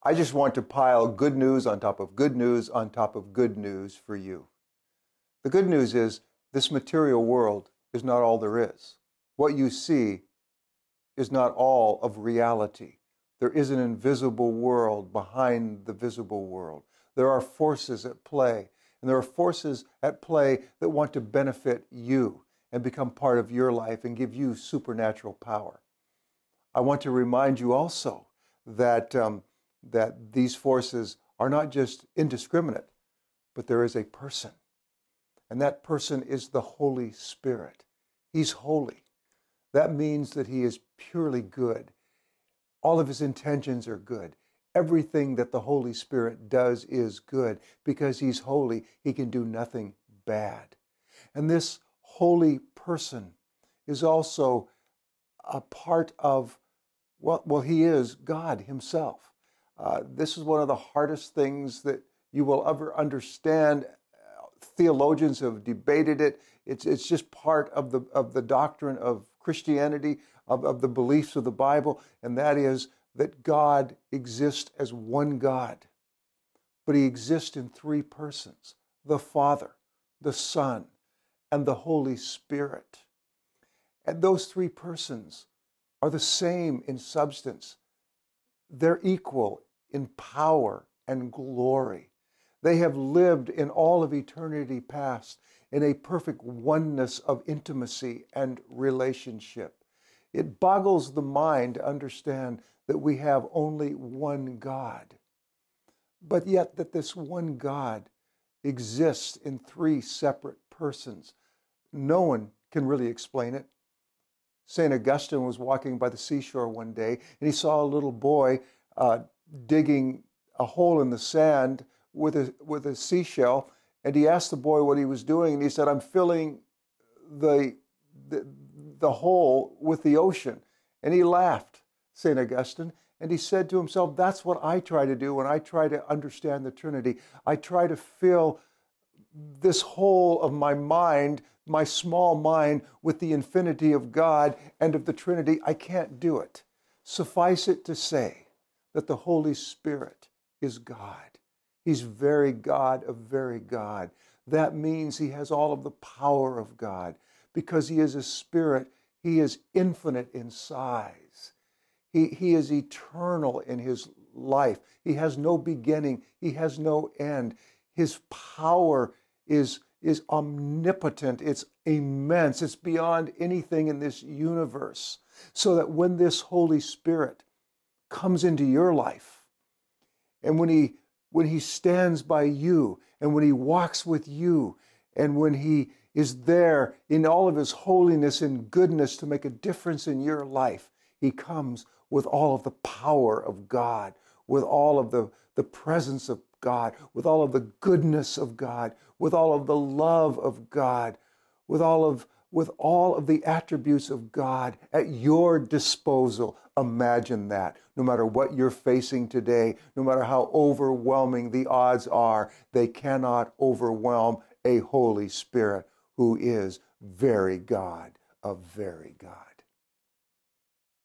I just want to pile good news on top of good news on top of good news for you. The good news is this material world is not all there is. What you see is not all of reality. There is an invisible world behind the visible world. There are forces at play, and there are forces at play that want to benefit you and become part of your life and give you supernatural power. I want to remind you also that these forces are not just indiscriminate, but there is a person. And that person is the Holy Spirit. He's holy. That means that he is purely good. All of his intentions are good. Everything that the Holy Spirit does is good. Because he's holy, he can do nothing bad. And this holy person is also a part of, well, he is God himself. This is one of the hardest things that you will ever understand. Theologians have debated it. It's just part of the doctrine of Christianity, of the beliefs of the Bible, and that is that God exists as one God. But he exists in three persons: the Father, the Son, and the Holy Spirit. And those three persons are the same in substance. They're equal in power and glory. They have lived in all of eternity past in a perfect oneness of intimacy and relationship. It boggles the mind to understand that we have only one God, but yet that this one God exists in three separate persons. No one can really explain it. St. Augustine was walking by the seashore one day, and he saw a little boy digging a hole in the sand with a seashell, and he asked the boy what he was doing, and he said, "I'm filling the hole with the ocean." And he laughed, St. Augustine, and he said to himself, that's what I try to do when I try to understand the Trinity. I try to fill this hole of my mind, my small mind, with the infinity of God and of the Trinity. I can't do it. Suffice it to say that the Holy Spirit is God. He's very God of very God. That means he has all of the power of God. Because he is a spirit, he is infinite in size. He is eternal in his life. He has no beginning. He has no end. His power is omnipotent. It's immense. It's beyond anything in this universe. So that when this Holy Spirit comes into your life, and when he stands by you, and when he walks with you, and when he is there in all of his holiness and goodness to make a difference in your life, he comes with all of the power of God, with all of the presence of God, with all of the goodness of God, with all of the love of God, with all of the attributes of God at your disposal. Imagine that. No matter what you're facing today, no matter how overwhelming the odds are, they cannot overwhelm a Holy Spirit who is very God of very God.